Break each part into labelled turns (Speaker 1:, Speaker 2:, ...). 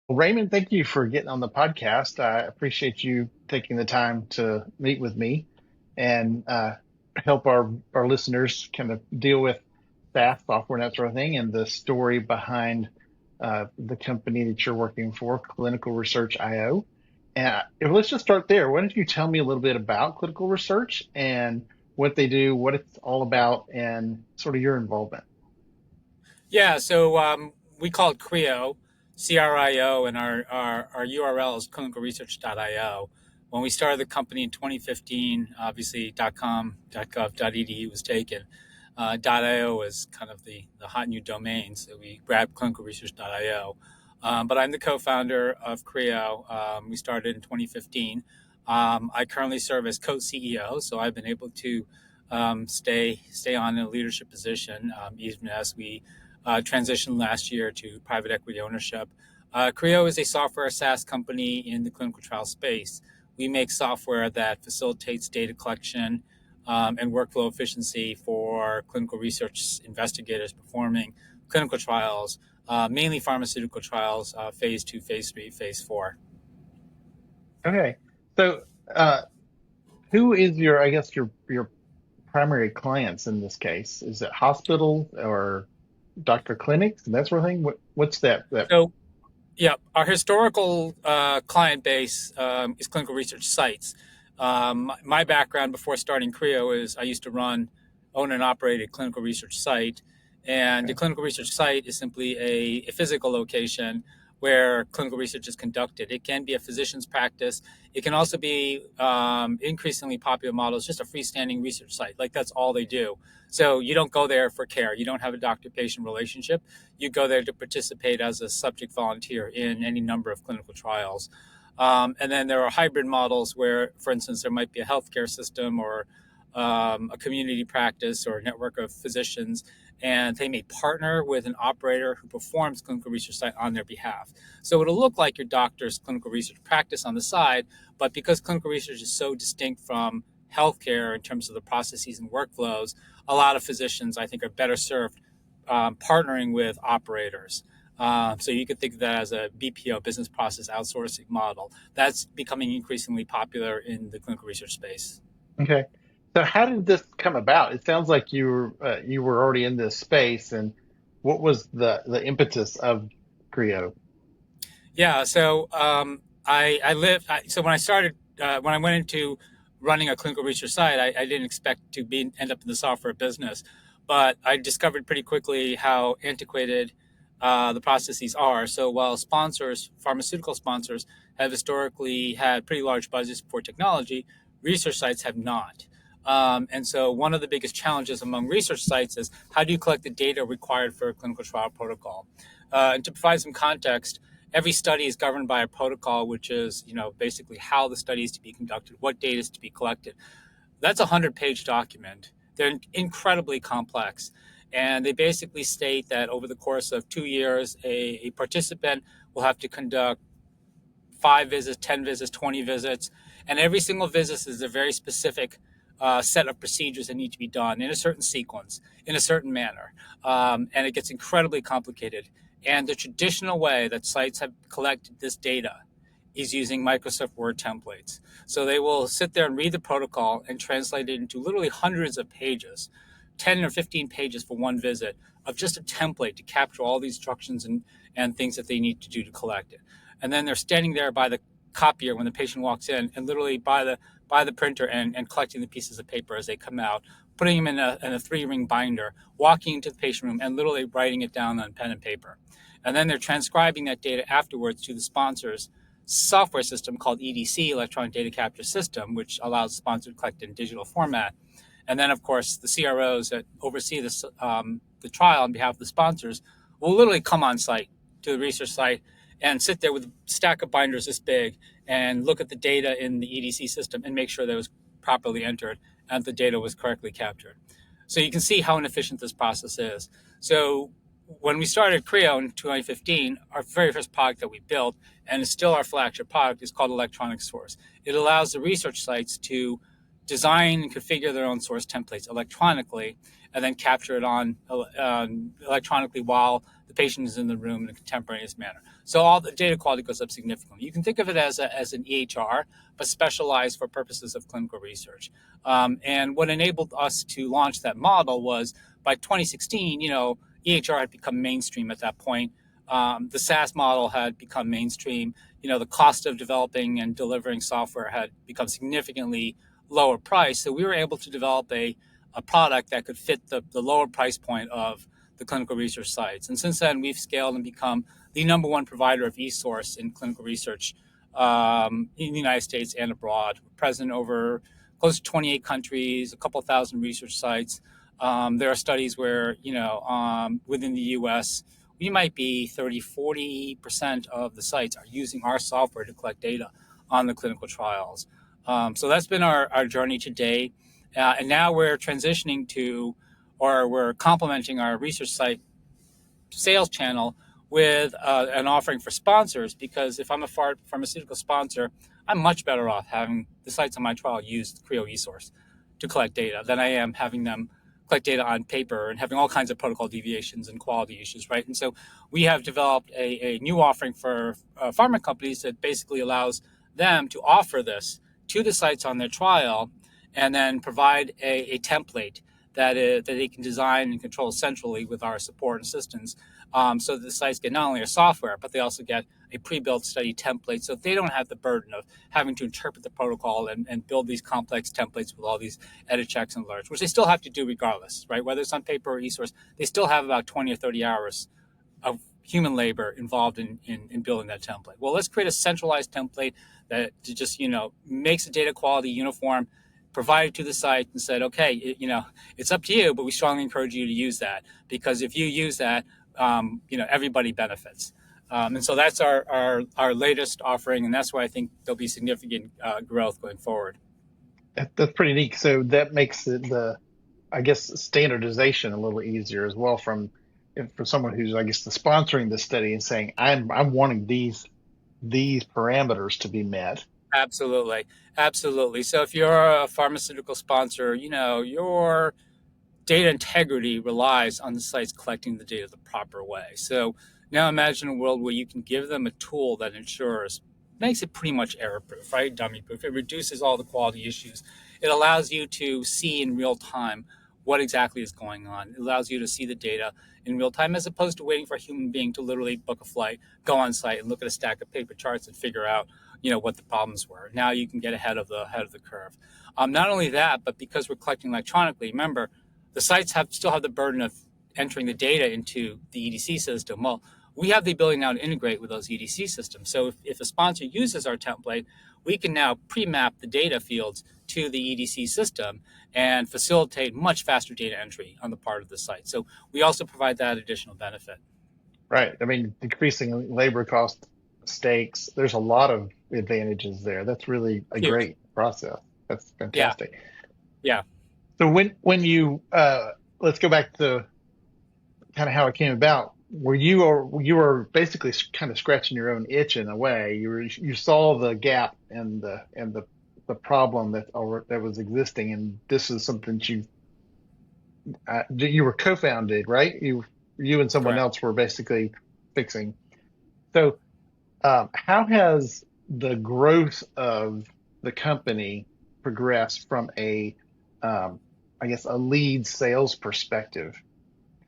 Speaker 1: Well, Raymond, thank you for getting on the podcast. I appreciate you taking the time to meet with me and help our listeners kind of deal with SaaS software and that sort of thing, and the story behind the company that you're working for, Clinical Research IO. And let's just start there. Why don't you tell me a little bit about clinical research and what they do, what it's all about, and sort of your involvement?
Speaker 2: Yeah, so we call it CRIO, CRIO, and our URL is clinicalresearch.io. When we started the company in 2015, obviously .com, .gov, .edu was taken. .io was kind of the hot new domain, so we grabbed clinicalresearch.io. But I'm the co-founder of CRIO. We started in 2015. I currently serve as co-CEO, so I've been able to stay on in a leadership position, even as we transitioned last year to private equity ownership. CRIO is a software SaaS company in the clinical trial space. We make software that facilitates data collection and workflow efficiency for clinical research investigators performing clinical trials, mainly pharmaceutical trials, phase two, phase three, phase four.
Speaker 1: Okay. So, uh, who is I guess, your primary clients in this case? Is it hospitals or doctor clinics and that sort of thing? What's that?
Speaker 2: So, yeah, our historical client base is clinical research sites. My background before starting CRIO is I used to own and operate a clinical research site. And the
Speaker 1: Okay.
Speaker 2: clinical research site is simply a physical location where clinical research is conducted. It can be a physician's practice. It can also be increasingly popular models, just a freestanding research site. Like that's all they do. So you don't go there for care. You don't have a doctor-patient relationship. You go there to participate as a subject volunteer in any number of clinical trials. And then there are hybrid models where, for instance, there might be a healthcare system or a community practice or a network of physicians, and they may partner with an operator who performs clinical research site on their behalf. So it'll look like your doctor's clinical research practice on the side, but because clinical research is so distinct from healthcare in terms of the processes and workflows, a lot of physicians, I think, are better served partnering with operators. So you could think of that as a BPO, business process outsourcing model. That's becoming increasingly popular in the clinical research space.
Speaker 1: Okay. So how did this come about? It sounds like you were already in this space, and what was the impetus of Creo?
Speaker 2: Yeah, so I lived. So when I started, when I went into running a clinical research site, I didn't expect to end up in the software business, but I discovered pretty quickly how antiquated the processes are. So while pharmaceutical sponsors, have historically had pretty large budgets for technology, research sites have not. And so one of the biggest challenges among research sites is how do you collect the data required for a clinical trial protocol? And to provide some context, every study is governed by a protocol, which is, basically how the study is to be conducted, what data is to be collected. That's a 100-page document. They're incredibly complex. And they basically state that over the course of 2 years, a participant will have to conduct 5 visits, 10 visits, 20 visits. And every single visit is a very specific set of procedures that need to be done in a certain sequence, in a certain manner. And it gets incredibly complicated. And the traditional way that sites have collected this data is using Microsoft Word templates. So they will sit there and read the protocol and translate it into literally hundreds of pages, 10 or 15 pages for one visit of just a template to capture all the instructions and things that they need to do to collect it. And then they're standing there by the copier when the patient walks in and literally by the printer and collecting the pieces of paper as they come out, putting them in a three-ring binder, walking into the patient room and literally writing it down on pen and paper. And then they're transcribing that data afterwards to the sponsor's software system called EDC, Electronic Data Capture System, which allows the sponsor to collect in digital format. And then, of course, the CROs that oversee the trial on behalf of the sponsors will literally come on site to the research site and sit there with a stack of binders this big and look at the data in the EDC system and make sure that it was properly entered and the data was correctly captured. So you can see how inefficient this process is. So when we started CRIO in 2015, our very first product that we built, and is still our flagship product, is called Electronic Source. It allows the research sites to design and configure their own source templates electronically, and then capture it on electronically while the patient is in the room in a contemporaneous manner. So all the data quality goes up significantly. You can think of it as an EHR, but specialized for purposes of clinical research. And what enabled us to launch that model was by 2016, EHR had become mainstream at that point. The SaaS model had become mainstream. The cost of developing and delivering software had become significantly lower price. So we were able to develop a product that could fit the lower price point of the clinical research sites. And since then, we've scaled and become the number one provider of eSource in clinical research in the United States and abroad. We're present over close to 28 countries, a couple thousand research sites. There are studies where, within the US, we might be 30, 40% of the sites are using our software to collect data on the clinical trials. So that's been our journey today. And now we're transitioning to, or we're complementing our research site sales channel with an offering for sponsors, because if I'm a pharmaceutical sponsor, I'm much better off having the sites on my trial use the CRIO eSource to collect data than I am having them collect data on paper and having all kinds of protocol deviations and quality issues, right? And so we have developed a new offering for pharma companies that basically allows them to offer this to the sites on their trial and then provide a template that they can design and control centrally with our support and assistance, so that the sites get not only our software, but they also get a pre-built study template, so they don't have the burden of having to interpret the protocol and build these complex templates with all these edit checks and alerts, which they still have to do regardless, right? Whether it's on paper or eSource, they still have about 20 or 30 hours of human labor involved in building that template. Well, let's create a centralized template that just, makes the data quality uniform, provided to the site and said, okay, it's up to you, but we strongly encourage you to use that, because if you use that, everybody benefits. And so that's our latest offering, and that's why I think there'll be significant growth going forward.
Speaker 1: That's pretty neat. So that makes I guess, standardization a little easier as well for someone who's, I guess, the sponsoring the study and saying, I'm wanting these parameters to be met.
Speaker 2: Absolutely. Absolutely. So if you're a pharmaceutical sponsor, your data integrity relies on the sites collecting the data the proper way. So now imagine a world where you can give them a tool that ensures, makes it pretty much error proof, right? Dummy proof. It reduces all the quality issues. It allows you to see in real time what exactly is going on. It allows you to see the data in real time, as opposed to waiting for a human being to literally book a flight, go on site and look at a stack of paper charts and figure out, what the problems were. Now you can get ahead of the curve. Not only that, but because we're collecting electronically, remember, the sites still have the burden of entering the data into the EDC system. Well, we have the ability now to integrate with those EDC systems. So if a sponsor uses our template, we can now pre-map the data fields to the EDC system and facilitate much faster data entry on the part of the site. So we also provide that additional benefit.
Speaker 1: Right. I mean, decreasing labor cost stakes, there's a lot of advantages there. That's really a
Speaker 2: Huge.
Speaker 1: great process. That's
Speaker 2: Yeah.
Speaker 1: fantastic.
Speaker 2: Yeah.
Speaker 1: So when you let's go back to kind of how it came about. You were basically kind of scratching your own itch in a way. You saw the gap and the problem that was existing, and this is something that you were co-founded, right? You and someone
Speaker 2: Correct.
Speaker 1: else were basically fixing. So how has the growth of the company progressed from um, I guess, a lead sales perspective?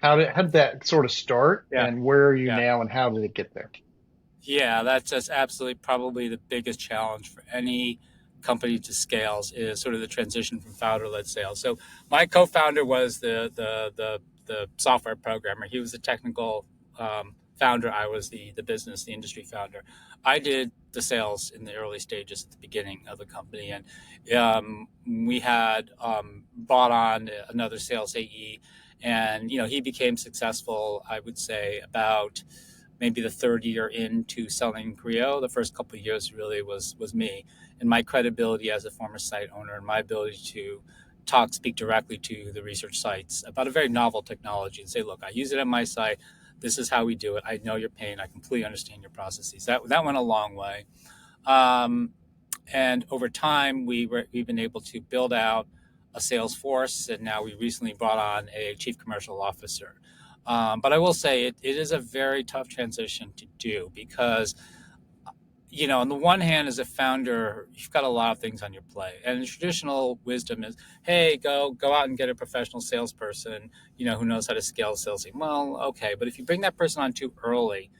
Speaker 1: How did that sort of start,
Speaker 2: Yeah.
Speaker 1: and where are you
Speaker 2: Yeah.
Speaker 1: now, and how did it get there?
Speaker 2: Yeah, that's just absolutely probably the biggest challenge for any company to scales is sort of the transition from founder-led sales. So my co-founder was the software programmer. He was the technical founder. I was the business, the industry founder. I did the sales in the early stages at the beginning of the company, and we had brought on another sales AE, and he became successful. I would say about maybe the third year into selling CRIO. The first couple of years really was me and my credibility as a former site owner and my ability to speak directly to the research sites about a very novel technology and say, look, I use it at my site. This is how we do it. I know your pain. I completely understand your processes. That went a long way. Um, And over time, we've been able to build out a sales force, and now we recently brought on a chief commercial officer. But I will say it is a very tough transition to do because, on the one hand, as a founder, you've got a lot of things on your plate, and the traditional wisdom is, hey, go out and get a professional salesperson, who knows how to scale a sales team. Well, okay, but if you bring that person on too early,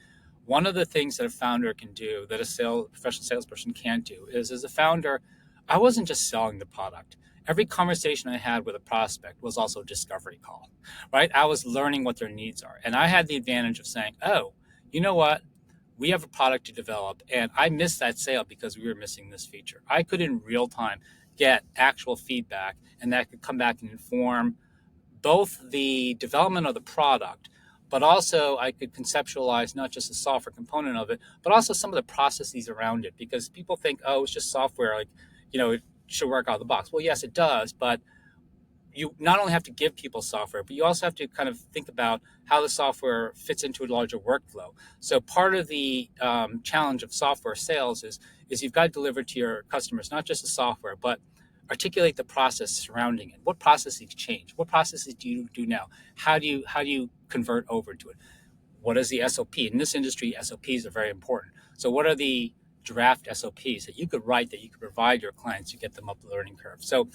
Speaker 2: one of the things that a founder can do that professional salesperson can't do is, as a founder, I wasn't just selling the product. Every conversation I had with a prospect was also a discovery call, right? I was learning what their needs are. And I had the advantage of saying, oh, you know what? We have a product to develop, and I missed that sale because we were missing this feature. I could in real time get actual feedback, and that could come back and inform both the development of the product, but also I could conceptualize not just the software component of it, but also some of the processes around it. Because people think, oh, it's just software, like, it should work out of the box. Well, yes, it does, but you not only have to give people software, but you also have to kind of think about how the software fits into a larger workflow. So part of the challenge of software sales is you've got to deliver to your customers not just the software, but articulate the process surrounding it. What processes change? What processes do you do now? How do you convert over to it? What is the SOP? In this industry, SOPs are very important. So what are the draft SOPs that you could write that you could provide your clients to get them up the learning curve? So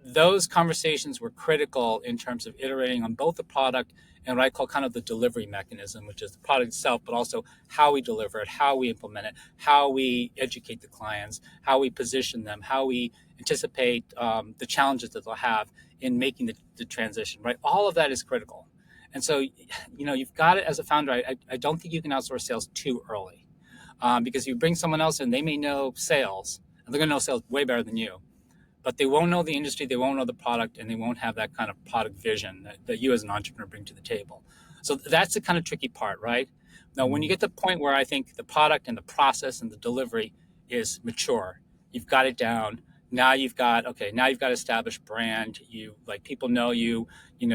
Speaker 2: those conversations were critical in terms of iterating on both the product and what I call kind of the delivery mechanism, which is the product itself, but also how we deliver it, how we implement it, how we educate the clients, how we position them, how we anticipate the challenges that they'll have in making the transition, right? All of that is critical. And so, you've got it as a founder. I don't think you can outsource sales too early, because you bring someone else in, they may know sales, and they're going to know sales way better than you, but they won't know the industry, they won't know the product, and they won't have that kind of product vision that you as an entrepreneur bring to the table. So that's the kind of tricky part, right? Now, when you get to the point where I think the product and the process and the delivery is mature, you've got it down. Now you've got established brand. People know you. You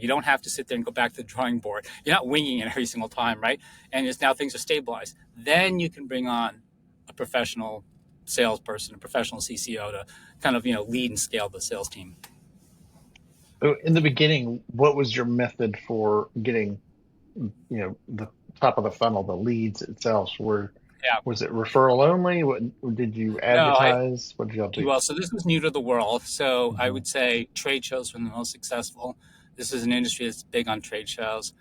Speaker 2: don't have to sit there and go back to the drawing board. You're not winging it every single time, right? And it's now things are stabilized. Then you can bring on a professional salesperson, a professional CCO to kind of lead and scale the sales team.
Speaker 1: So in the beginning, what was your method for getting, the top of the funnel, the leads itself?
Speaker 2: Yeah.
Speaker 1: Was it referral only? What did you
Speaker 2: No, I
Speaker 1: advertise? What did y'all do?
Speaker 2: well, so this was new to the world. So I
Speaker 1: Hmm.
Speaker 2: would say trade shows were the most successful. This is an industry that's big on trade shows.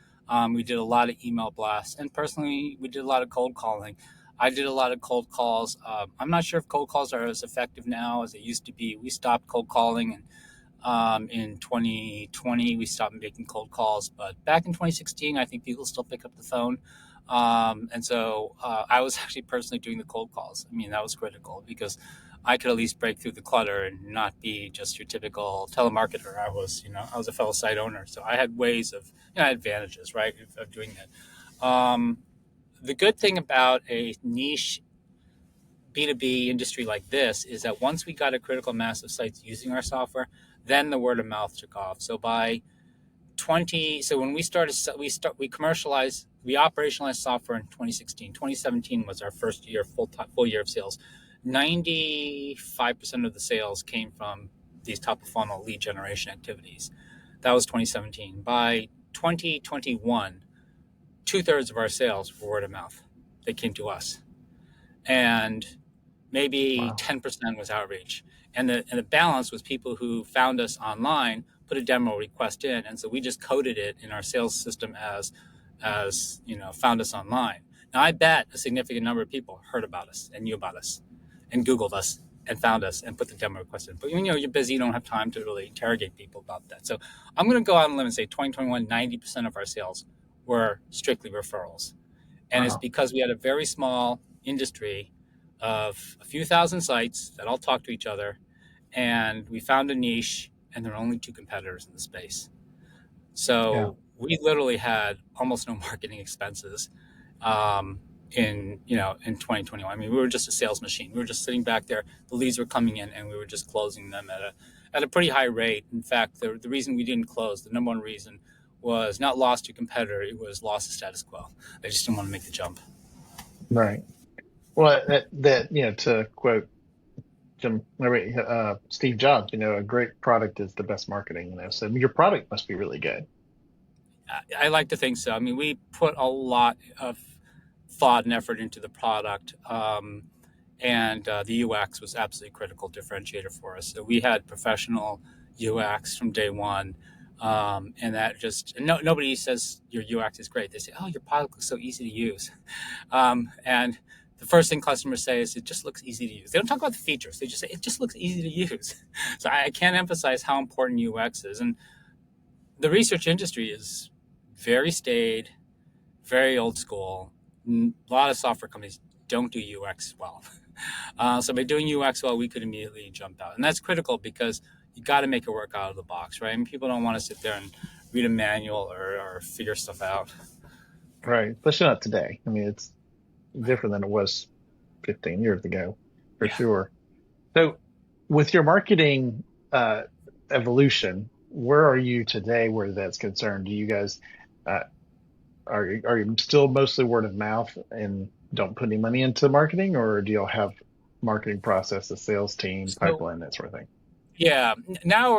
Speaker 2: We did a lot of email blasts, and personally, we did a lot of cold calling. I did a lot of cold calls. I'm not sure if cold calls are as effective now as they used to be. We stopped cold calling, and in 2020, we stopped making cold calls. But back in 2016, I think people still pick up the phone. And so I was actually personally doing the cold calls. I mean, that was critical because I could at least break through the clutter and not be just your typical telemarketer. I was a fellow site owner. So I had ways of, advantages, right, of doing that. The good thing about a niche B2B industry like this is that once we got a critical mass of sites using our software, then the word of mouth took off. So when we started, we commercialized, we operationalized software in 2016. 2017 was our first year, full year of sales. 95% of the sales came from these top of funnel lead generation activities. That was 2017. By 2021, 2/3 of our sales were word of mouth. They came to us. And maybe
Speaker 1: Wow.
Speaker 2: 10% was outreach. And the balance was people who found us online, put a demo request in. And so we just coded it in our sales system as found us online. Now, I bet a significant number of people heard about us and knew about us and Googled us and found us and put the demo request in. But you're busy, you don't have time to really interrogate people about that. So I'm going to go out on a limb and say 2021, 90% of our sales were strictly referrals. And it's
Speaker 1: Wow.
Speaker 2: because we had a very small industry of a few thousand sites that all talk to each other, and we found a niche, and there are only two competitors in the space.
Speaker 1: Yeah.
Speaker 2: So we literally had almost no marketing expenses um, in 2021. I mean, we were just a sales machine. We were just sitting back there. The leads were coming in, and we were just closing them at a pretty high rate. In fact, the reason we didn't close, the number one reason, was not lost to competitor. It was lost to status quo. They just didn't want to make the jump.
Speaker 1: Right. Well, to quote Steve Jobs, a great product is the best marketing. So your product must be really good.
Speaker 2: I like to think so. I mean, we put a lot of thought and effort into the product, and the UX was absolutely critical differentiator for us. So we had professional UX from day one, and that just nobody says your UX is great. They say, "Oh, your product looks so easy to use," and the first thing customers say is it just looks easy to use. They don't talk about the features. They just say it just looks easy to use. So I can't emphasize how important UX is, and the research industry is very staid, very old school. A lot of software companies don't do UX well. So by doing UX well, we could immediately jump out, and that's critical because you got to make it work out of the box, right? I mean, people don't want to sit there and read a manual or figure stuff out.
Speaker 1: Right. Especially not today. I mean, it's different than it was 15 years ago, for
Speaker 2: Yeah.
Speaker 1: sure. So with your marketing evolution, where are you today where that's concerned? Do you guys uh, are you still mostly word of mouth and don't put any money into marketing, or do y'all have marketing process, a sales team,
Speaker 2: So
Speaker 1: pipeline, that sort of thing?
Speaker 2: yeah, now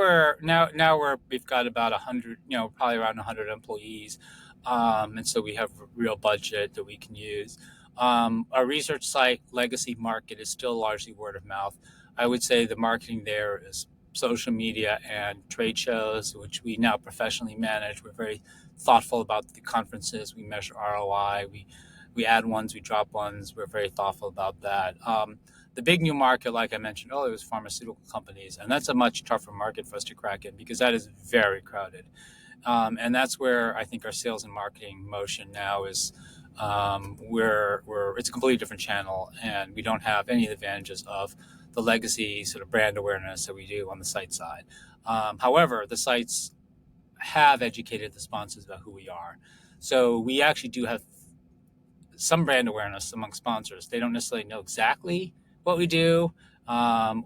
Speaker 2: we've got about 100, probably around 100 employees, and so we have a real budget that we can use. Our research site legacy market is still largely word of mouth. I would say the marketing there is social media and trade shows, which we now professionally manage. We're very thoughtful about the conferences. We measure ROI. We add ones, we drop ones. We're very thoughtful about that. The big new market, like I mentioned earlier, is pharmaceutical companies, and that's a much tougher market for us to crack in because that is very crowded. And that's where I think our sales and marketing motion now is. We're it's a completely different channel, and we don't have any advantages of the legacy sort of brand awareness that we do on the site side. However, the sites have educated the sponsors about who we are, so we actually do have some brand awareness among sponsors. They don't necessarily know exactly what we do,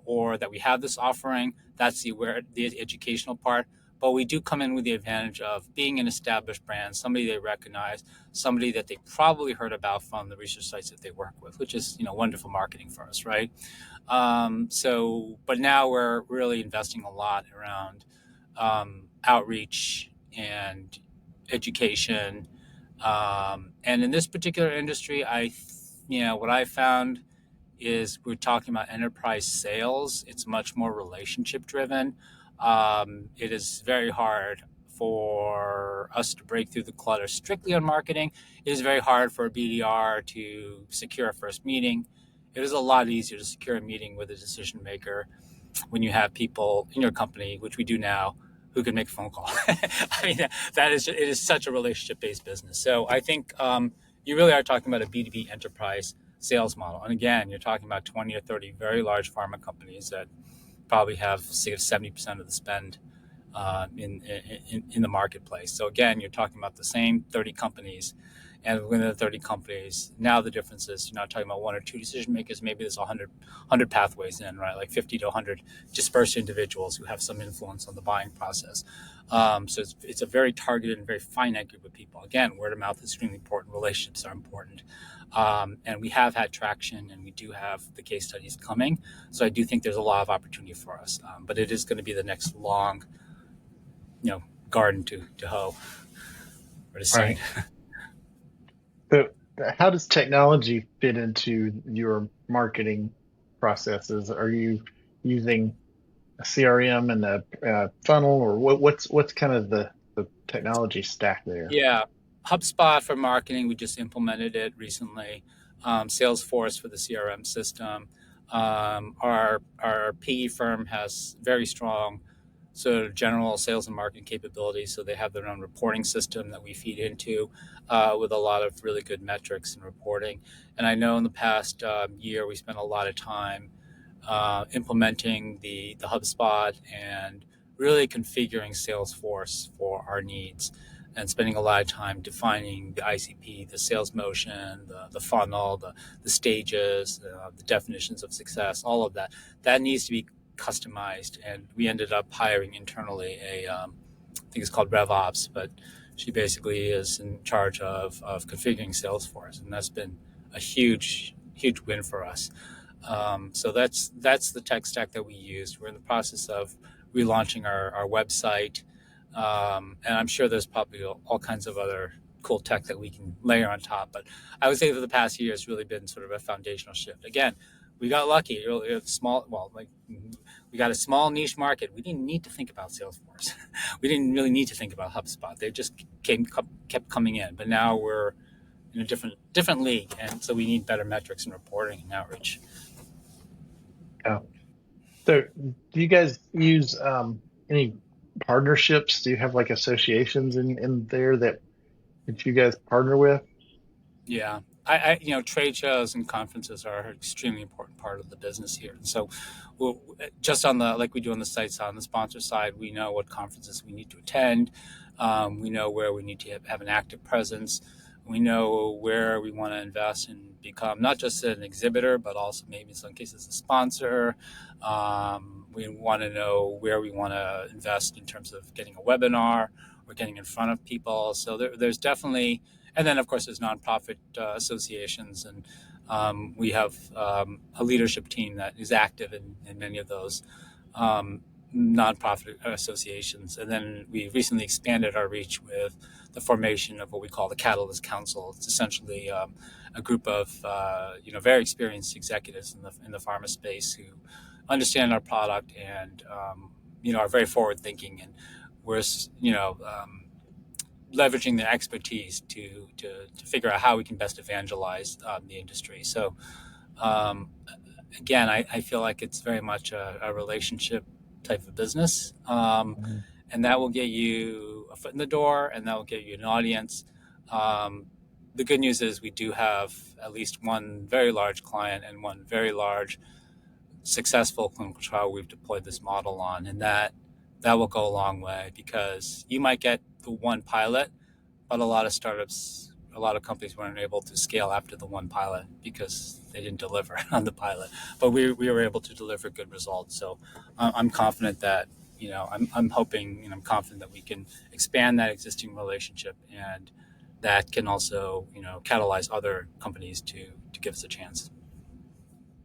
Speaker 2: or that we have this offering. That's the educational part. But we do come in with the advantage of being an established brand, somebody they recognize, somebody that they probably heard about from the research sites that they work with, which is wonderful marketing for us, right? But now we're really investing a lot around outreach and education, and in this particular industry, what I found is we're talking about enterprise sales. It's much more relationship driven. It is very hard for us to break through the clutter strictly on marketing. It is very hard for a BDR to secure a first meeting. It is a lot easier to secure a meeting with a decision maker when you have people in your company, which we do now, who can make a phone call. I mean, it is such a relationship based business. So I think you really are talking about a B2B enterprise sales model. And again, you're talking about 20 or 30 very large pharma companies that probably have, say, 70% of the spend in the marketplace. So again, you're talking about the same 30 companies, and within the 30 companies, now the difference is you're not talking about one or two decision makers. Maybe there's 100 pathways in, right? Like 50 to 100 dispersed individuals who have some influence on the buying process. So it's a very targeted and very finite group of people. Again, word of mouth is extremely important. Relationships are important. And we have had traction, and we do have the case studies coming. So I do think there's a lot of opportunity for us. But it is going to be the next long, garden to hoe or to seed.
Speaker 1: Right. So how does technology fit into your marketing processes? Are you using a CRM and a funnel, or what's kind of the technology stack there?
Speaker 2: Yeah, HubSpot for marketing, we just implemented it recently. Salesforce for the CRM system. Our PE firm has very strong sort of general sales and marketing capabilities, so they have their own reporting system that we feed into, with a lot of really good metrics and reporting. And I know in the past year we spent a lot of time implementing the HubSpot and really configuring Salesforce for our needs, and spending a lot of time defining the ICP, the sales motion, the funnel, the stages, the definitions of success, all of that. That needs to be customized. And we ended up hiring internally I think it's called RevOps, but she basically is in charge of configuring Salesforce. And that's been a huge, huge win for us. So that's the tech stack that we use. We're in the process of relaunching our website, and I'm sure there's probably all kinds of other cool tech that we can layer on top. But I would say for the past year, it's really been sort of a foundational shift. Again, we got lucky. Small, well, like we got a small niche market. We didn't need to think about Salesforce. We didn't really need to think about HubSpot. They just kept coming in. But now we're in a different league, and so we need better metrics and reporting and outreach.
Speaker 1: Yeah. So, do you guys use any partnerships? Do you have like associations in there that you guys partner with?
Speaker 2: Yeah, trade shows and conferences are an extremely important part of the business here. And so, just on the like we do on the sites on the sponsor side, we know what conferences we need to attend. We know where we need to have an active presence. We know where we want to invest and become not just an exhibitor, but also maybe in some cases a sponsor. We want to know where we want to invest in terms of getting a webinar or getting in front of people. So there's definitely, and then of course there's nonprofit associations, and we have a leadership team that is active in many of those um, nonprofit associations. And then we recently expanded our reach with the formation of what we call the Catalyst Council. It's essentially a group of very experienced executives in the pharma space who understand our product and are very forward thinking, and we're leveraging their expertise to figure out how we can best evangelize the industry. So um, again, I feel like it's very much a relationship type of business,
Speaker 1: Mhm.
Speaker 2: and that will get you a foot in the door, and that will get you an audience. Um, the good news is we do have at least one very large client and one very large successful clinical trial we've deployed this model on, and that will go a long way because you might get the one pilot, but a lot of companies weren't able to scale after the one pilot because they didn't deliver on the pilot. But we were able to deliver good results. So I'm confident that, I'm hoping and I'm confident that we can expand that existing relationship, and that can also, catalyze other companies to give us a chance.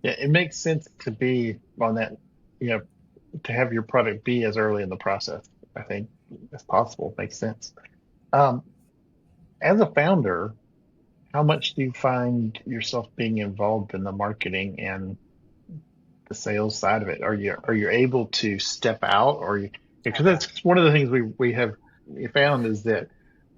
Speaker 1: Yeah, it makes sense to be on that, you know, to have your product be as early in the process. I think as possible makes sense. Um, as a founder, how much do you find yourself being involved in the marketing and the sales side of it? Are you able to step out, or you, because that's one of the things we found is that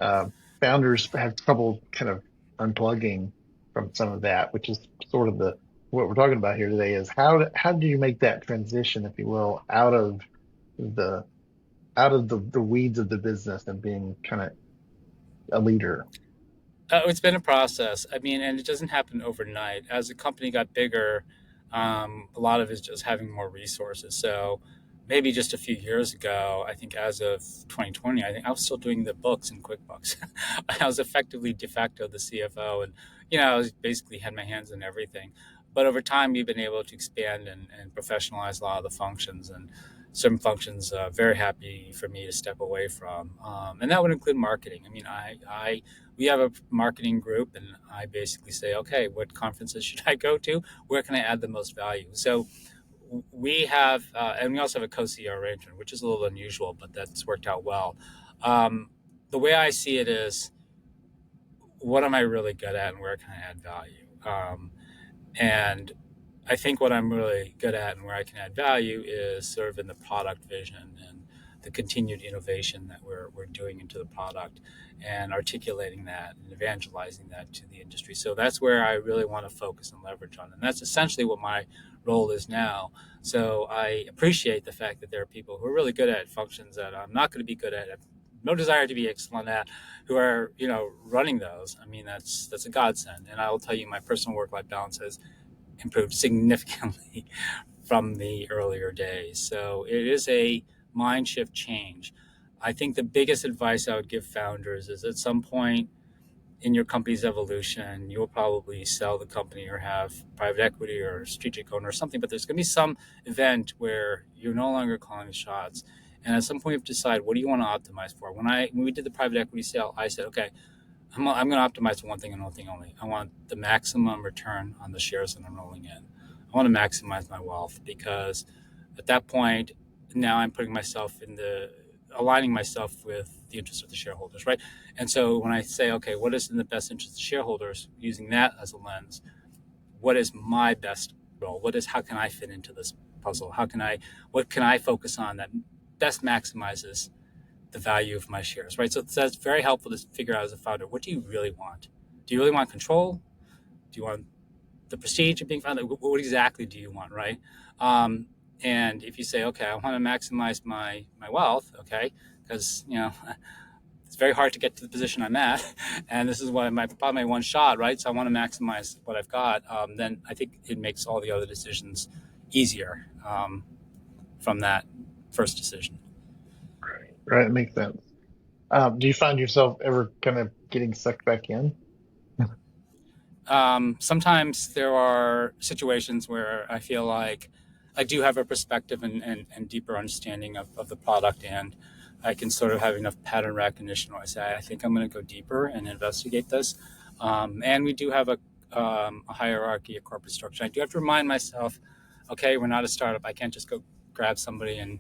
Speaker 1: uh, founders have trouble kind of unplugging from some of that, which is sort of the what we're talking about here today is how do you make that transition, if you will, the the weeds of the business and being kind of a leader.
Speaker 2: It's been a process. I mean, and it doesn't happen overnight. As the company got bigger, a lot of it is just having more resources. So maybe just a few years ago, I think as of 2020, I think I was still doing the books in QuickBooks. I was effectively de facto the CFO, and I was basically had my hands in everything. But over time, we've been able to expand and professionalize a lot of the functions, and some functions very happy for me to step away from, and that would include marketing. I mean, I we have a marketing group, and I basically say, okay, what conferences should I go to? Where can I add the most value? So we have, and we also have a co-CEO arrangement, which is a little unusual, but that's worked out well. Um, the way I see it is, what am I really good at, and where can I add value? And I think what I'm really good at and where I can add value is sort of in the product vision and the continued innovation that we're doing into the product, and articulating that and evangelizing that to the industry. So that's where I really want to focus and leverage on. And that's essentially what my role is now. So I appreciate the fact that there are people who are really good at functions that I'm not going to be good at, have no desire to be excellent at, who are, running those. I mean, that's a godsend. And I will tell you, my personal work-life balance has improved significantly from the earlier days. So it is a mind shift change. I think the biggest advice I would give founders is, at some point in your company's evolution, you'll probably sell the company or have private equity or a strategic owner or something, but there's going to be some event where you're no longer calling the shots. And at some point, you have to decide, what do you want to optimize for? When we did the private equity sale, I said, okay, I'm going to optimize for one thing and one thing only. I want the maximum return on the shares that I'm rolling in. I want to maximize my wealth because at that point, now I'm putting myself in the aligning myself with the interests of the shareholders, right? And so when I say, okay, what is in the best interest of shareholders, using that as a lens, what is my best role? How can I fit into this puzzle? What can I focus on that best maximizes the value of my shares, right? So that's very helpful to figure out as a founder, what do you really want? Do you really want control? Do you want the prestige of being founder? What exactly do you want, right? Um, and if you say, okay, I want to maximize my wealth, okay, because it's very hard to get to the position I'm at, and this is what probably my one shot, right? So I want to maximize what I've got. Then I think it makes all the other decisions easier from that first decision.
Speaker 1: Right. It makes sense. Do you find yourself ever kind of getting sucked back in?
Speaker 2: Sometimes there are situations where I feel like I do have a perspective and deeper understanding of the product, and I can sort of have enough pattern recognition where I say, I think I'm going to go deeper and investigate this. And we do have a hierarchy, a corporate structure. I do have to remind myself, okay, we're not a startup. I can't just go grab somebody and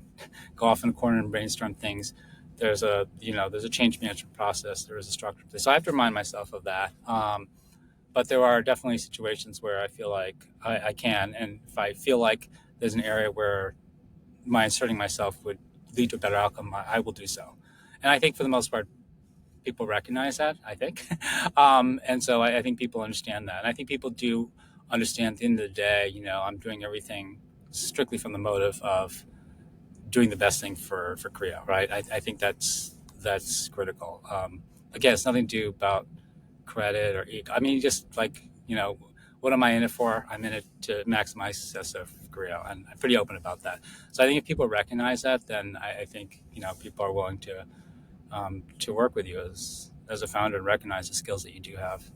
Speaker 2: go off in a corner and brainstorm things. There's a change management process. There is a structure. So I have to remind myself of that. But there are definitely situations where I feel like I can, and if I feel like there's an area where my inserting myself would lead to a better outcome, I will do so. And I think for the most part, people recognize that. I think, and so I think people understand that, and I think people do understand. At the end of the day, I'm doing everything strictly from the motive of doing the best thing for CRIO, right? I think that's critical. Again, it's nothing to do about credit or ego. I mean, just like, what am I in it for? I'm in it to maximize success of CRIO, and I'm pretty open about that. So I think if people recognize that, then I think, people are willing to work with you as a founder and recognize the skills that you do have.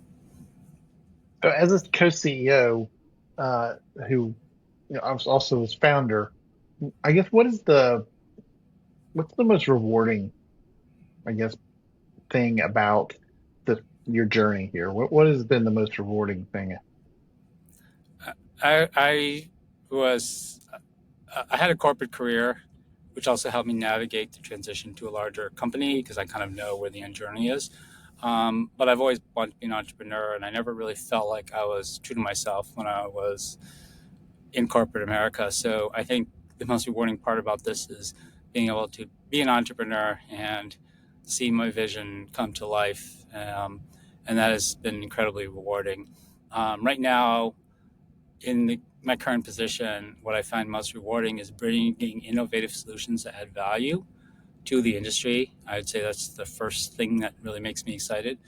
Speaker 1: So as a co-CEO, uh, who I was also his founder, I guess what's the most rewarding, I guess, thing about your journey here? What has been the most rewarding thing?
Speaker 2: I was I had a corporate career, which also helped me navigate the transition to a larger company because I kind of know where the end journey is. But I've always wanted to be an entrepreneur, and I never really felt like I was true to myself when I was in corporate America. So I think the most rewarding part about this is being able to be an entrepreneur and see my vision come to life. And that has been incredibly rewarding. Right now, my current position, what I find most rewarding is bringing innovative solutions that add value to the industry. I'd say that's the first thing that really makes me excited.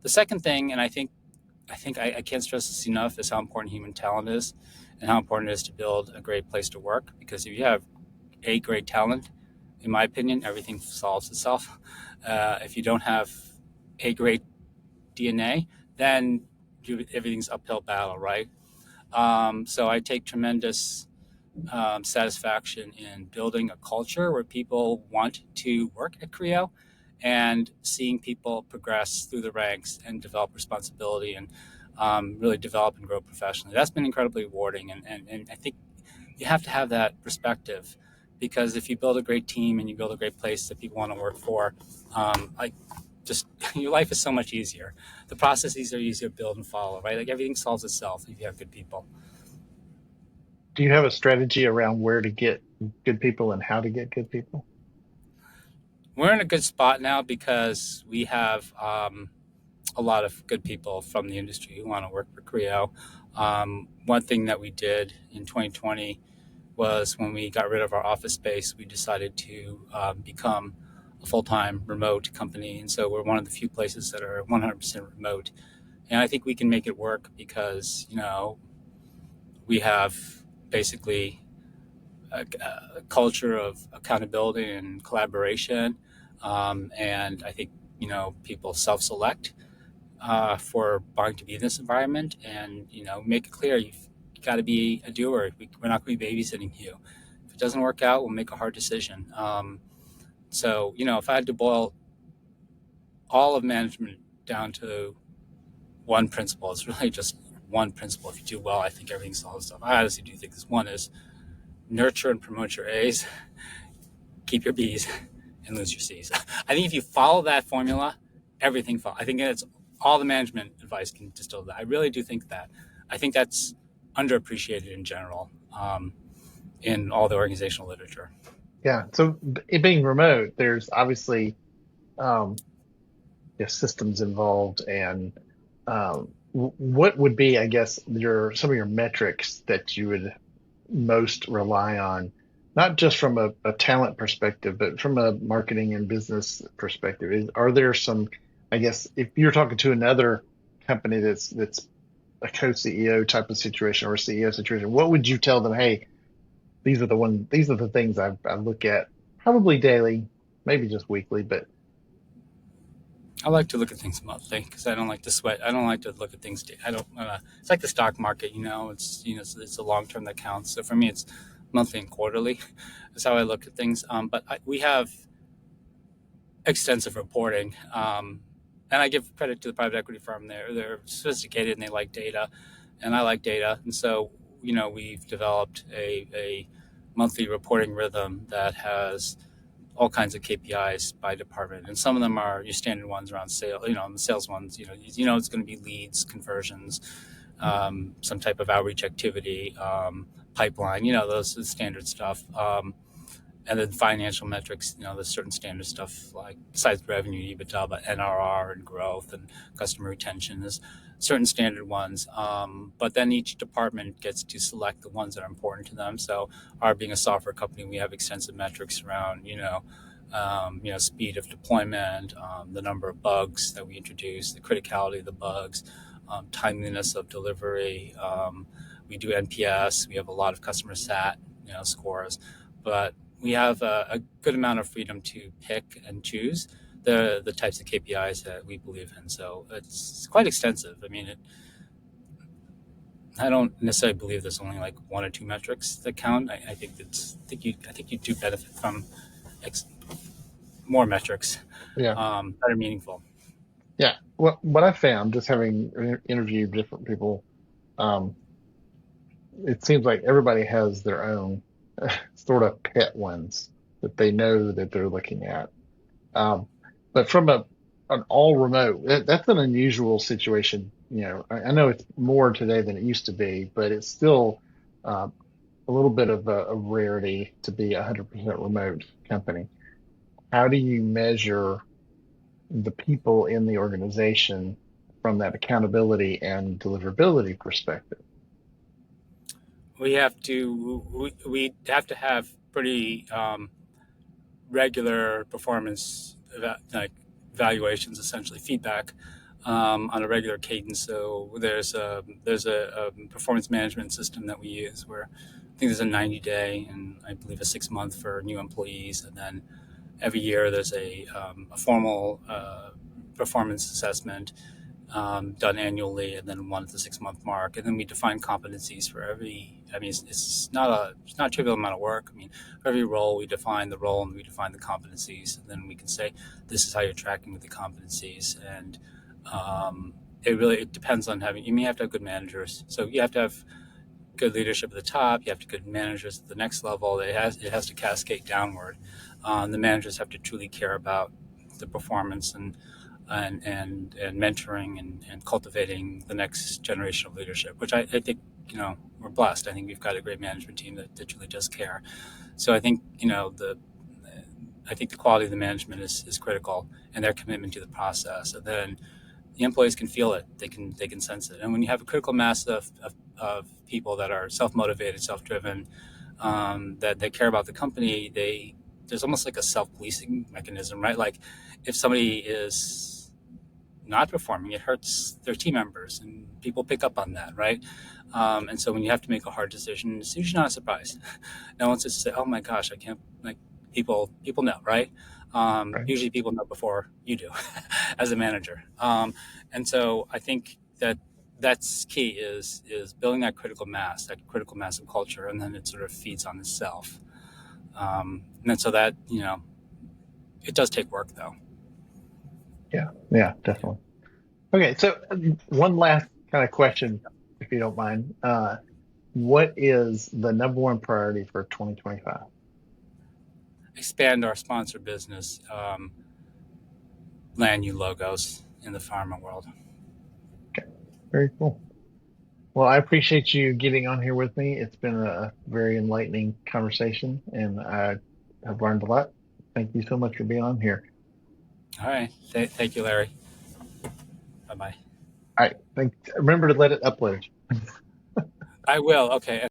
Speaker 2: The second thing, and I can't stress this enough, is how important human talent is, and how important it is to build a great place to work. Because if you have a great talent, in my opinion, everything solves itself. If you don't have a great DNA, then everything's uphill battle, right? So I take tremendous satisfaction in building a culture where people want to work at CRIO and seeing people progress through the ranks and develop responsibility and really develop and grow professionally. That's been incredibly rewarding. And I think you have to have that perspective because if you build a great team and you build a great place that people want to work for, like just your life is so much easier. The processes are easier to build and follow, right? Like everything solves itself if you have good people.
Speaker 1: Do you have a strategy around where to get good people and how to get good people?
Speaker 2: We're in a good spot now because we have a lot of good people from the industry who want to work for CRIO. One thing that we did in 2020 was when we got rid of our office space, we decided to become a full-time remote company. And so we're one of the few places that are 100% remote. And I think we can make it work because, we have basically a culture of accountability and collaboration. And I think, people self-select for wanting to be in this environment and, make it clear you got to be a doer. We're not going to be babysitting you. If it doesn't work out, we'll make a hard decision. So, if I had to boil all of management down to one principle. It's really just one principle. If you do well, I think everything solves stuff. I honestly do think this one is nurture and promote your A's, keep your B's, and lose your C's. I think if you follow that formula, everything falls. I think it's all the management advice can distill that. I really do think that. I think that's underappreciated in general in all the organizational literature.
Speaker 1: Yeah. So it being remote, there's obviously um, systems involved, and what would be, I guess, your some of your metrics that you would most rely on, not just from a talent perspective, but from a marketing and business perspective? Are there some, I guess, if you're talking to another company that's a co-CEO type of situation or a CEO situation, what would you tell them? Hey, these are the things I look at probably daily, maybe just weekly, but
Speaker 2: I like to look at things monthly because I don't like to sweat. I don't like to look at things. I don't. It's like the stock market, you know. It's the long term that counts. So for me, it's monthly and quarterly. That's how I look at things. We have extensive reporting, and I give credit to the private equity firm. They're sophisticated and they like data, and I like data. And so we've developed a monthly reporting rhythm that has all kinds of KPIs by department, and some of them are your standard ones around sale. The sales ones, it's going to be leads, conversions, some type of outreach activity, pipeline. Those are standard stuff. And then financial metrics, there's certain standard stuff like besides revenue, EBITDA, but NRR and growth and customer retention. There's certain standard ones, but then each department gets to select the ones that are important to them. So, our being a software company, we have extensive metrics around, speed of deployment, the number of bugs that we introduce, the criticality of the bugs, timeliness of delivery. We do NPS. We have a lot of customer sat, scores, but we have a good amount of freedom to pick and choose the types of KPIs that we believe in. So it's quite extensive. I mean, I don't necessarily believe there's only like one or two metrics that count. I think you do benefit from ex- more metrics
Speaker 1: yeah.
Speaker 2: that are meaningful.
Speaker 1: Yeah. What I found just having interviewed different people, um, it seems like everybody has their own sort of pet ones that they know that they're looking at. Um, but from an all remote, that's an unusual situation. I know it's more today than it used to be, but it's still uh, a little bit of a rarity to be a 100% remote company. How do you measure the people in the organization from that accountability and deliverability perspective?
Speaker 2: We have to have pretty regular performance like evaluations, essentially feedback on a regular cadence. So there's a performance management system that we use where I think there's a 90-day and I believe a 6 month for new employees, and then every year there's a formal performance assessment done annually, and then one at the 6 month mark, and then we define competencies for every. I mean, it's not a trivial amount of work. I mean, for every role we define the role and we define the competencies, and then we can say this is how you're tracking with the competencies, and it depends on having. You may have to have good managers, so you have to have good leadership at the top. You have to have good managers at the next level. It has to cascade downward. The managers have to truly care about the performance and mentoring and cultivating the next generation of leadership, which I think we're blessed. I think we've got a great management team that really does care. So I think the quality of the management is critical, and their commitment to the process. And then the employees can feel it. They can sense it. And when you have a critical mass of people that are self motivated, self driven, that they care about the company, there's almost like a self policing mechanism, right? Like if somebody is not performing, it hurts their team members, and people pick up on that, right? And so when you have to make a hard decision, it's usually not a surprise. No one's just say, "Oh my gosh, I can't." Like people know, right?
Speaker 1: Right.
Speaker 2: Usually, people know before you do, as a manager. And so I think that's key is building that critical mass of culture, and then it sort of feeds on itself. And then so that it does take work though.
Speaker 1: Yeah. Yeah, definitely. Okay, so one last kind of question, if you don't mind. What is the number one priority for 2025?
Speaker 2: Expand our sponsor business, land new logos in the pharma world.
Speaker 1: Okay, very cool. Well, I appreciate you getting on here with me. It's been a very enlightening conversation, and I have learned a lot. Thank you so much for being on here.
Speaker 2: All right. Thank you, Larry. Bye bye.
Speaker 1: All right, remember to let it upload.
Speaker 2: I will. Okay.